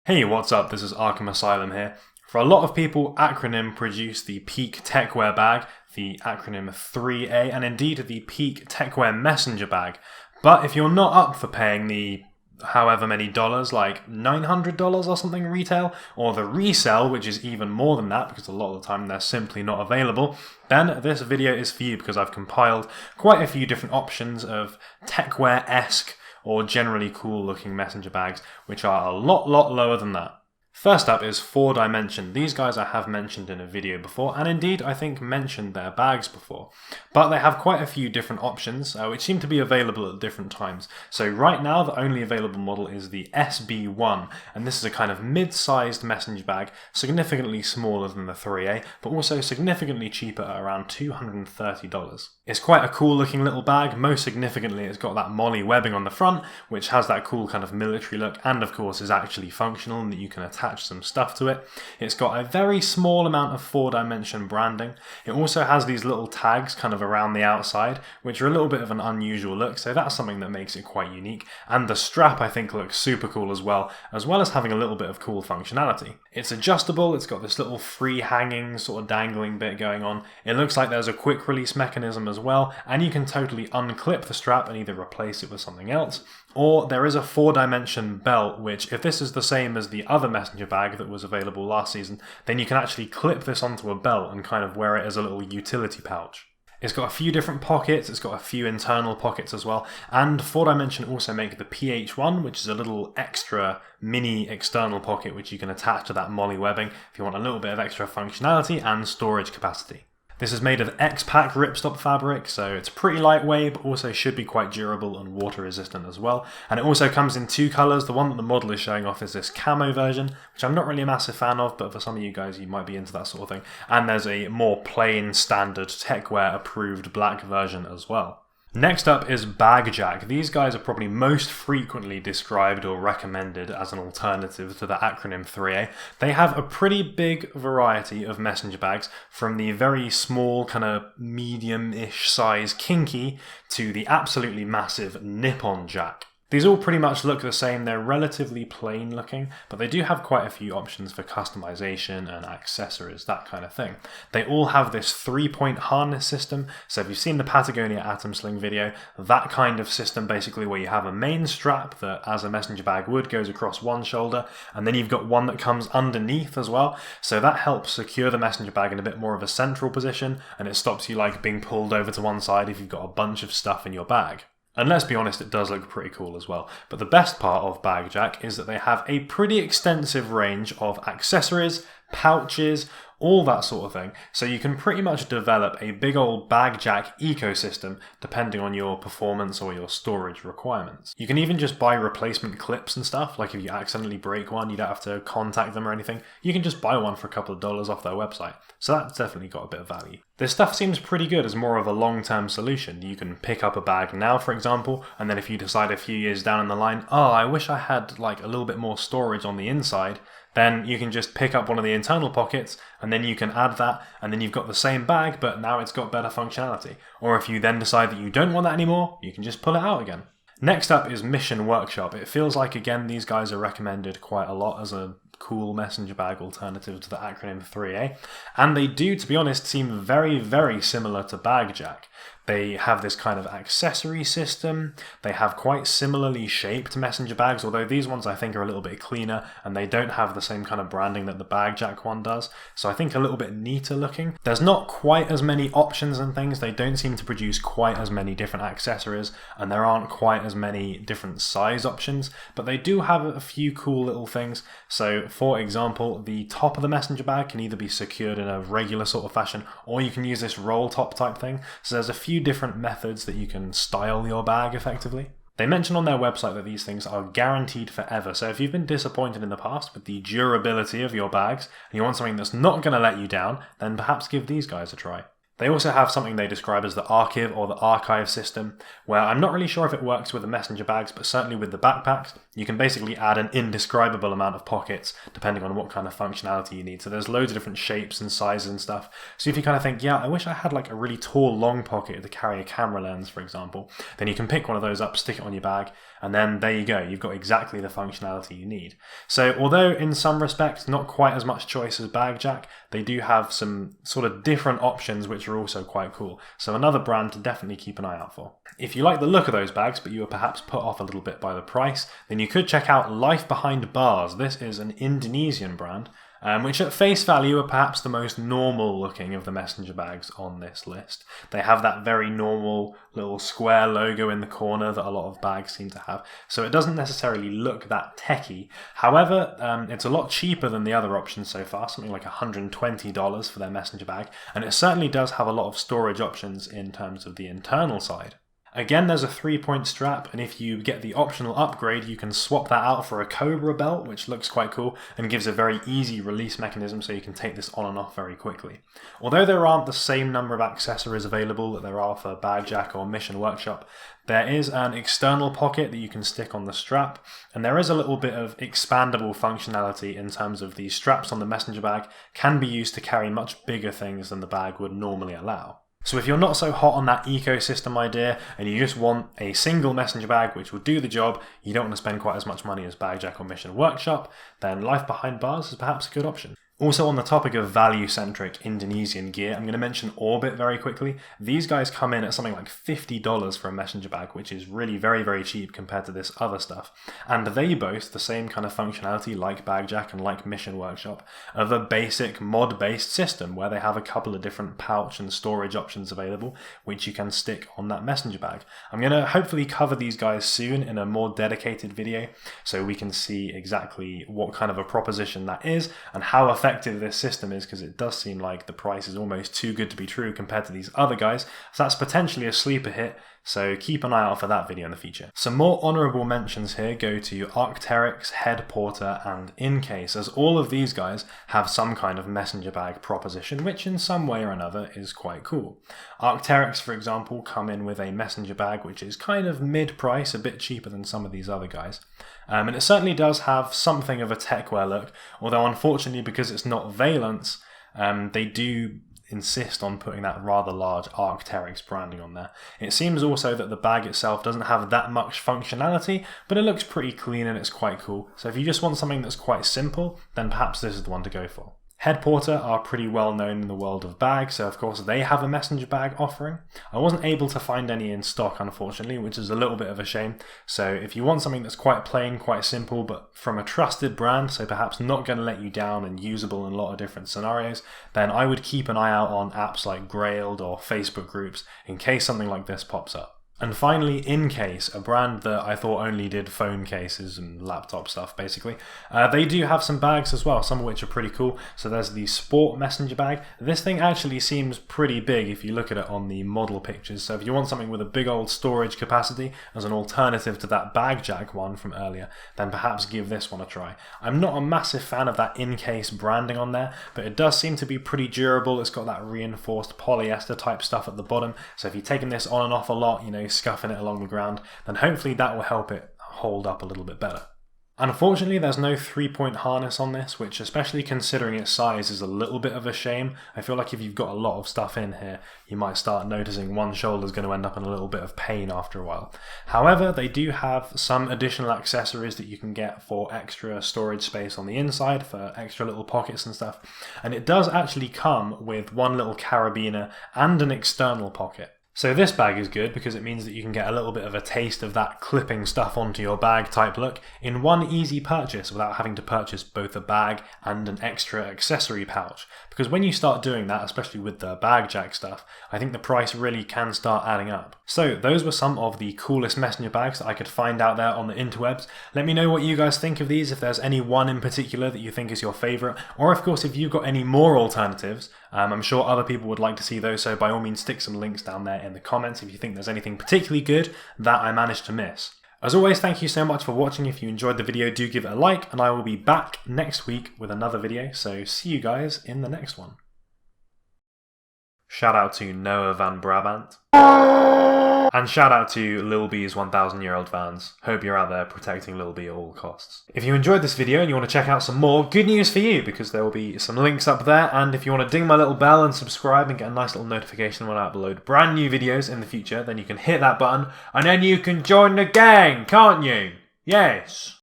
Hey, what's up? This is Arkham Asylum here. For a lot of people, Acronym produced the Peak Techwear bag, the Acronym 3A, and indeed the Peak Techwear Messenger bag. But if you're not up for paying the however many dollars, like $900 or something retail, or the resell, which is even more than that because a lot of the time they're simply not available, then this video is for you because I've compiled quite a few different options of Techwear-esque or generally cool looking messenger bags, which are a lot lower than that. First up is 4Dimension. These guys I have mentioned in a video before, and indeed I think mentioned their bags before. But they have quite a few different options, which seem to be available at different times. So right now the only available model is the SB1, and this is a kind of mid-sized messenger bag, significantly smaller than the 3A, but also significantly cheaper at around $230. It's quite a cool looking little bag. Most significantly, it's got that molly webbing on the front, which has that cool kind of military look, and of course is actually functional and that you can attach some stuff to it. It's got a very small amount of 4Dimension branding. It also has these little tags kind of around the outside, which are a little bit of an unusual look, so that's something that makes it quite unique. And the strap I think looks super cool as well as having a little bit of cool functionality. It's adjustable, it's got this little free hanging sort of dangling bit going on. It looks like there's a quick release mechanism as well, and you can totally unclip the strap and either replace it with something else, or there is a 4Dimension belt, which if this is the same as the other messenger bag that was available last season, then you can actually clip this onto a belt and kind of wear it as a little utility pouch. It's got a few different pockets, it's got a few internal pockets as well, and 4Dimension also make the PH1, which is a little extra mini external pocket which you can attach to that molly webbing if you want a little bit of extra functionality and storage capacity. This is made of X-Pack ripstop fabric, so it's pretty lightweight, but also should be quite durable and water resistant as well. And it also comes in two colours. The one that the model is showing off is this camo version, which I'm not really a massive fan of, but for some of you guys, you might be into that sort of thing. And there's a more plain, standard Techwear approved black version as well. Next up is BagJack. These guys are probably most frequently described or recommended as an alternative to the Acronym 3A. They have a pretty big variety of messenger bags, from the very small kind of medium-ish size Kinky to the absolutely massive Nippon Jack. These all pretty much look the same. They're relatively plain looking, but they do have quite a few options for customization and accessories, that kind of thing. They all have this 3-point harness system, so if you've seen the Patagonia Atom Sling video, that kind of system basically where you have a main strap that, as a messenger bag would, goes across one shoulder, and then you've got one that comes underneath as well, so that helps secure the messenger bag in a bit more of a central position, and it stops you like being pulled over to one side if you've got a bunch of stuff in your bag. And let's be honest, it does look pretty cool as well. But the best part of BagJack is that they have a pretty extensive range of accessories, pouches, all that sort of thing. So you can pretty much develop a big old BagJack ecosystem depending on your performance or your storage requirements. You can even just buy replacement clips and stuff, like if you accidentally break one, you don't have to contact them or anything. You can just buy one for a couple of dollars off their website. So that's definitely got a bit of value. This stuff seems pretty good as more of a long-term solution. You can pick up a bag now, for example, and then if you decide a few years down the line, oh, I wish I had like a little bit more storage on the inside, then you can just pick up one of the internal pockets and then you can add that, and then you've got the same bag, but now it's got better functionality. Or if you then decide that you don't want that anymore, you can just pull it out again. Next up is Mission Workshop. It feels like, again, these guys are recommended quite a lot as a cool messenger bag alternative to the Acronym 3A, and they do, to be honest, seem very similar to BagJack. They have this kind of accessory system. They have quite similarly shaped messenger bags, although these ones I think are a little bit cleaner and they don't have the same kind of branding that the BagJack one does. So I think a little bit neater looking. There's not quite as many options and things. They don't seem to produce quite as many different accessories, and there aren't quite as many different size options, but they do have a few cool little things. So for example, the top of the messenger bag can either be secured in a regular sort of fashion, or you can use this roll top type thing. So there's a few different methods that you can style your bag effectively. They mention on their website that these things are guaranteed forever, so if you've been disappointed in the past with the durability of your bags and you want something that's not going to let you down, then perhaps give these guys a try. They also have something they describe as the Archive or the Archive system, where I'm not really sure if it works with the messenger bags, but certainly with the backpacks, You can basically add an indescribable amount of pockets depending on what kind of functionality you need. So there's loads of different shapes and sizes and stuff. So if you kind of think, yeah, I wish I had like a really tall long pocket to carry a camera lens, for example, then you can pick one of those up, stick it on your bag, and then there you go. You've got exactly the functionality you need. So although in some respects not quite as much choice as BagJack, they do have some sort of different options which are also quite cool. So another brand to definitely keep an eye out for. If you like the look of those bags, but you were perhaps put off a little bit by the price, then you could check out Life Behind Bars. This is an Indonesian brand, which at face value are perhaps the most normal looking of the messenger bags on this list. They have that very normal little square logo in the corner that a lot of bags seem to have, so it doesn't necessarily look that techy. However, it's a lot cheaper than the other options so far, something like $120 for their messenger bag, and it certainly does have a lot of storage options in terms of the internal side. Again, there's a 3-point strap, and if you get the optional upgrade, you can swap that out for a Cobra belt, which looks quite cool and gives a very easy release mechanism so you can take this on and off very quickly. Although there aren't the same number of accessories available that there are for BagJack or Mission Workshop, there is an external pocket that you can stick on the strap, and there is a little bit of expandable functionality in terms of the straps on the messenger bag can be used to carry much bigger things than the bag would normally allow. So if you're not so hot on that ecosystem idea and you just want a single messenger bag which will do the job, you don't want to spend quite as much money as BagJack or Mission Workshop, then Life Behind Bars is perhaps a good option. Also on the topic of value-centric Indonesian gear, I'm going to mention Orbit very quickly. These guys come in at something like $50 for a messenger bag, which is really very, very cheap compared to this other stuff. And they boast the same kind of functionality like BagJack and like Mission Workshop of a basic mod-based system where they have a couple of different pouch and storage options available, which you can stick on that messenger bag. I'm going to hopefully cover these guys soon in a more dedicated video so we can see exactly what kind of a proposition that is and how effective this system is, because it does seem like the price is almost too good to be true compared to these other guys, so that's potentially a sleeper hit, so keep an eye out for that video in the future. Some more honourable mentions here go to Arc'teryx, Head Porter and Incase, as all of these guys have some kind of messenger bag proposition which in some way or another is quite cool. Arc'teryx, for example, come in with a messenger bag which is kind of mid-price, a bit cheaper than some of these other guys. And it certainly does have something of a Techwear look, although unfortunately because it's not valence, they do insist on putting that rather large Arc'teryx branding on there. It seems also that the bag itself doesn't have that much functionality, but it looks pretty clean and it's quite cool. So if you just want something that's quite simple, then perhaps this is the one to go for. Head Porter are pretty well known in the world of bags, so of course they have a messenger bag offering. I wasn't able to find any in stock, unfortunately, which is a little bit of a shame. So if you want something that's quite plain, quite simple, but from a trusted brand, so perhaps not going to let you down and usable in a lot of different scenarios, then I would keep an eye out on apps like Grailed or Facebook groups in case something like this pops up. And finally, Incase, a brand that I thought only did phone cases and laptop stuff, basically. They do have some bags as well, some of which are pretty cool. So there's the Sport messenger bag. This thing actually seems pretty big if you look at it on the model pictures. So if you want something with a big old storage capacity as an alternative to that BagJack one from earlier, then perhaps give this one a try. I'm not a massive fan of that Incase branding on there, but it does seem to be pretty durable. It's got that reinforced polyester type stuff at the bottom. So if you're taking this on and off a lot, you know, scuffing it along the ground, then hopefully that will help it hold up a little bit better. Unfortunately, there's no 3-point harness on this, which, especially considering its size, is a little bit of a shame. I feel like if you've got a lot of stuff in here, you might start noticing one shoulder is going to end up in a little bit of pain after a while. However, they do have some additional accessories that you can get for extra storage space on the inside, for extra little pockets and stuff. And it does actually come with one little carabiner and an external pocket. So this bag is good because it means that you can get a little bit of a taste of that clipping stuff onto your bag type look in one easy purchase without having to purchase both a bag and an extra accessory pouch. Because when you start doing that, especially with the BagJack stuff, I think the price really can start adding up. So those were some of the coolest messenger bags that I could find out there on the interwebs. Let me know what you guys think of these, if there's any one in particular that you think is your favourite, or of course if you've got any more alternatives. I'm sure other people would like to see those, so by all means stick some links down there in the comments if you think there's anything particularly good that I managed to miss. As always, thank you so much for watching. If you enjoyed the video, do give it a like, and I will be back next week with another video, so see you guys in the next one. Shout out to Noah Van Brabant. And shout out to Lil B's 1000-year-old fans. Hope you're out there protecting Lil B at all costs. If you enjoyed this video and you want to check out some more, good news for you, because there will be some links up there. And if you want to ding my little bell and subscribe and get a nice little notification when I upload brand new videos in the future, then you can hit that button and then you can join the gang, can't you? Yes.